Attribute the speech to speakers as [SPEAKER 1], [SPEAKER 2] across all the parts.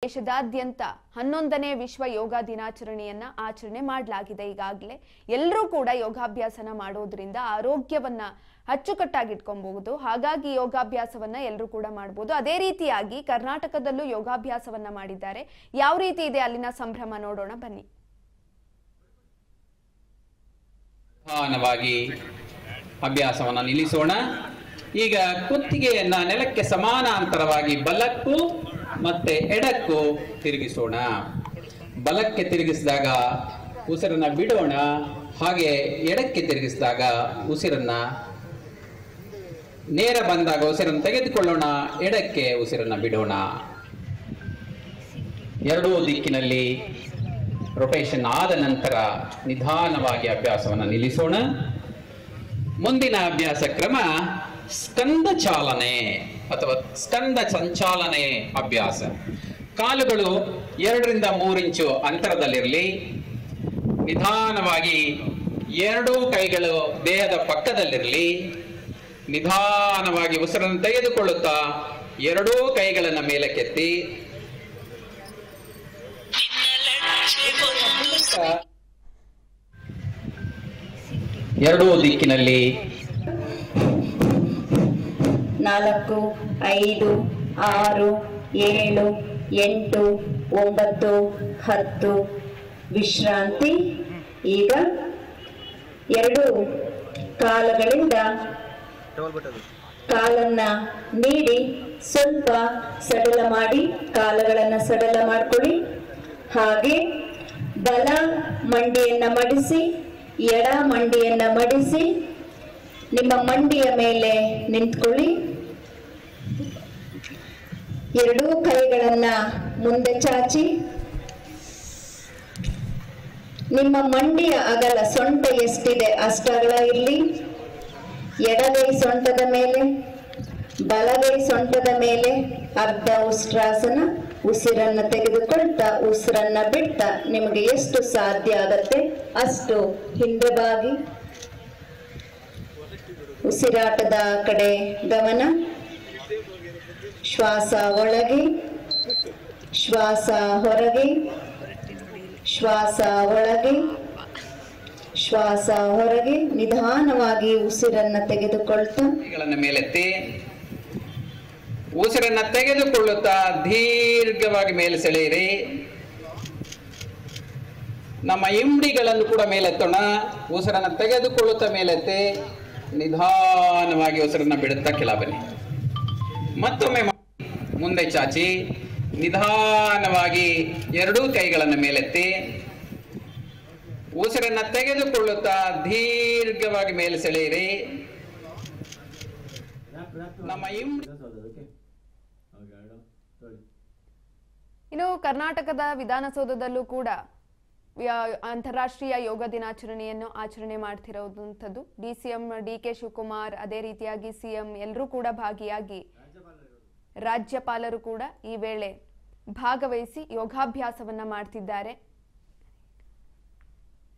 [SPEAKER 1] ದೇಶದಾದ್ಯಂತ 11ನೇ ವಿಶ್ವ ಯೋಗ ದಿನಾಚರಣೆಯನ್ನ ಆಚರಣೆ ಮಾಡಲಾಗಿದೆ. ಈಗಾಗಲೇ ಎಲ್ಲರೂ ಕೂಡ ಯೋಗಾಭ್ಯಾಸನ ಮಾಡೋದ್ರಿಂದ ಆರೋಗ್ಯವನ್ನ ಅಚ್ಚುಕಟ್ಟಾಗಿಟ್ಕೊಬಹುದು. ಹಾಗಾಗಿ ಯೋಗಾಭ್ಯಾಸವನ್ನ ಎಲ್ಲರೂ ಕೂಡ ಮಾಡಬಹುದು. ಅದೇ ರೀತಿಯಾಗಿ ಕರ್ನಾಟಕದಲ್ಲೂ ಯೋಗಾಭ್ಯಾಸವನ್ನ ಮಾಡಿದ್ದಾರೆ. ಯಾವ ರೀತಿ ಇದೆ ಅಲ್ಲಿನ ಸಂಭ್ರಮ ನೋಡೋಣ ಬನ್ನಿ.
[SPEAKER 2] ನಿಧಾನವಾಗಿ ಅಭ್ಯಾಸವನ್ನ ನಿಲ್ಲಿಸೋಣ. ಈಗ ಕುತ್ತಿಗೆಯನ್ನ ನೆಲಕ್ಕೆ ಸಮಾನಾಂತರವಾಗಿ ಬಲಕ್ಕೂ ಮತ್ತೆ ಎಡಕ್ಕೂ ತಿರುಗಿಸೋಣ. ಬಲಕ್ಕೆ ತಿರುಗಿಸಿದಾಗ ಉಸಿರನ್ನ ಬಿಡೋಣ, ಹಾಗೆ ಎಡಕ್ಕೆ ತಿರುಗಿಸಿದಾಗ ಉಸಿರನ್ನ ನೇರ ಬಂದಾಗ ಉಸಿರನ್ನು ತೆಗೆದುಕೊಳ್ಳೋಣ, ಎಡಕ್ಕೆ ಉಸಿರನ್ನ ಬಿಡೋಣ. ಎರಡೂ ದಿಕ್ಕಿನಲ್ಲಿ ರೊಟೇಷನ್ ಆದ ನಂತರ ನಿಧಾನವಾಗಿ ಅಭ್ಯಾಸವನ್ನು ನಿಲ್ಲಿಸೋಣ. ಮುಂದಿನ ಅಭ್ಯಾಸ ಕ್ರಮ ಸ್ಕಂದ ಚಾಲನೆ ಅಥವಾ ಸ್ಕಂದ ಸಂಚಾಲನೆ ಅಭ್ಯಾಸ. ಕಾಲುಗಳು 2 ರಿಂದ 3 ಇಂಚು ಅಂತರದಲ್ಲಿರಲಿ. ನಿಧಾನವಾಗಿ ಎರಡೂ ಕೈಗಳು ದೇಹದ ಪಕ್ಕದಲ್ಲಿರಲಿ. ನಿಧಾನವಾಗಿ ಉಸಿರನ್ನು ತೆಗೆದುಕೊಳ್ಳುತ್ತಾ ಎರಡೂ ಕೈಗಳನ್ನು ಮೇಲಕ್ಕೆತ್ತಿ ಎರಡೂ ದಿಕ್ಕಿನಲ್ಲಿ
[SPEAKER 3] 4, 5, 6, 7, 8, 9, 10 ವಿಶ್ರಾಂತಿ. ಈಗ ಎರಡು ಕಾಲುಗಳಿಂದ ಕಾಲನ್ನ ನೀಡಿ ಸ್ವಲ್ಪ ಸಡಲ ಮಾಡಿ ಕಾಲುಗಳನ್ನು ಸಡಲ ಮಾಡ್ಕೊಳ್ಳಿ. ಹಾಗೆ ಬಲ ಮಂಡಿಯನ್ನ ಮಡಿಸಿ ಎಡ ಮಂಡಿಯನ್ನ ಮಡಿಸಿ ನಿಮ್ಮ ಮಂಡಿಯ ಮೇಲೆ ನಿಂತ್ಕೊಳ್ಳಿ. ಎರಡೂ ಕೈಗಳನ್ನ ಮುಂದೆ ಚಾಚಿ ನಿಮ್ಮ ಮಂಡಿಯ ಅಗಲ ಸೊಂಟ ಎಷ್ಟಿದೆ ಅಷ್ಟು ಅಗಲ ಇರಲಿ. ಎಡಗೈ ಸೊಂಟದ ಮೇಲೆ ಬಲಗೈ ಸೊಂಟದ ಮೇಲೆ ಅರ್ಧ ಉಷ್ಟ್ರಾಸನ. ಉಸಿರನ್ನ ತೆಗೆದುಕೊಳ್ತಾ ಉಸಿರನ್ನ ಬಿಡ್ತಾ ನಿಮಗೆ ಎಷ್ಟು ಸಾಧ್ಯ ಆಗತ್ತೆ ಅಷ್ಟು ಹಿಂದೆ ಬಾಗಿ ಉಸಿರಾಟದ ಕಡೆ ಗಮನ. ಶ್ವಾಸ ಒಳಗೆ, ಶ್ವಾಸ ಹೊರಗೆ, ಶ್ವಾಸ ಒಳಗೆ, ಶ್ವಾಸ ಹೊರಗೆ. ನಿಧಾನವಾಗಿ ಉಸಿರನ್ನ ತೆಗೆದುಕೊಳ್ತಾ
[SPEAKER 2] ಮೇಲೆತ್ತಿ ಉಸಿರನ್ನ ತೆಗೆದುಕೊಳ್ಳುತ್ತಾ ದೀರ್ಘವಾಗಿ ಮೇಲೆ ಸೆಳೆಯಿರಿ. ನಮ್ಮ ಇಂಡಿಗಳನ್ನು ಕೂಡ ಮೇಲೆತ್ತೋಣ. ಉಸಿರನ್ನ ತೆಗೆದುಕೊಳ್ಳುತ್ತಾ ಮೇಲೆತ್ತಿ ನಿಧಾನವಾಗಿ ಉಸಿರನ್ನ ಬಿಡುತ್ತಾ ಕೆಳ ಬನ್ನಿ. ಮತ್ತೊಮ್ಮೆ ಮುಂದೆ ಚಾಚಿ ನಿಧಾನವಾಗಿ ಎರಡೂ ಕೈಗಳನ್ನು ಮೇಲೆತ್ತಿ ಉಸಿರನ್ನ ತೆಗೆದುಕೊಳ್ಳುತ್ತಾ ದೀರ್ಘವಾಗಿ ಮೇಲೆ ಸೆಳೆಯಿರಿ. ನಮ್ಮ
[SPEAKER 1] ಇನ್ನು ಕರ್ನಾಟಕದ ವಿಧಾನಸೌಧದಲ್ಲೂ ಕೂಡ ಅಂತಾರಾಷ್ಟ್ರೀಯ ಯೋಗ ದಿನಾಚರಣೆಯನ್ನು ಆಚರಣೆ ಮಾಡ್ತಿರೋದಂಥದ್ದು. ಡಿಸಿಎಂ ಡಿ.ಕೆ. ಶಿವಕುಮಾರ್, ಅದೇ ರೀತಿಯಾಗಿ ಸಿಎಂ ಎಲ್ಲರೂ ಕೂಡ ಭಾಗಿಯಾಗಿ ರಾಜ್ಯಪಾಲರು ಕೂಡ ಈ ವೇಳೆ ಭಾಗವಹಿಸಿ ಯೋಗಾಭ್ಯಾಸವನ್ನ ಮಾಡ್ತಿದ್ದಾರೆ.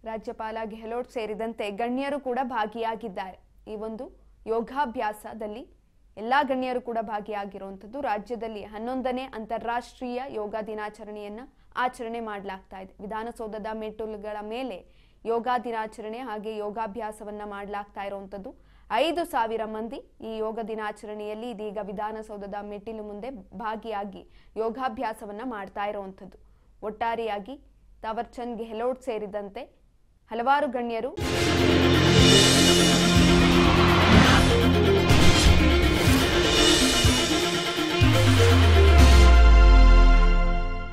[SPEAKER 1] ರಾಜ್ಯಪಾಲ ಗೆಹ್ಲೋಟ್ ಸೇರಿದಂತೆ ಗಣ್ಯರು ಕೂಡ ಭಾಗಿಯಾಗಿದ್ದಾರೆ. ಈ ಒಂದು ಯೋಗಾಭ್ಯಾಸದಲ್ಲಿ ಎಲ್ಲಾ ಗಣ್ಯರು ಕೂಡ ಭಾಗಿಯಾಗಿರುವಂಥದ್ದು. ರಾಜ್ಯದಲ್ಲಿ 11ನೇ ಅಂತಾರಾಷ್ಟ್ರೀಯ ಯೋಗ ದಿನಾಚರಣೆಯನ್ನ ಆಚರಣೆ ಮಾಡಲಾಗ್ತಾ ಇದೆ. ವಿಧಾನಸೌಧದ ಮೆಟ್ಟಲುಗಳ ಮೇಲೆ ಯೋಗ ದಿನಾಚರಣೆ ಹಾಗೆ ಯೋಗಾಭ್ಯಾಸವನ್ನ ಮಾಡಲಾಗ್ತಾ ಇರುವಂಥದ್ದು. 5,000 ಮಂದಿ ಈ ಯೋಗ ದಿನಾಚರಣೆಯಲ್ಲಿ ಇದೀಗ ವಿಧಾನಸೌಧದ ಮೆಟ್ಟಿಲು ಮುಂದೆ ಭಾಗಿಯಾಗಿ ಯೋಗಾಭ್ಯಾಸವನ್ನ ಮಾಡ್ತಾ ಇರುವಂಥದ್ದು. ಒಟ್ಟಾರೆಯಾಗಿ ತಾವರ್ ಚಂದ್ ಗೆಹ್ಲೋಟ್ ಸೇರಿದಂತೆ ಹಲವಾರು ಗಣ್ಯರು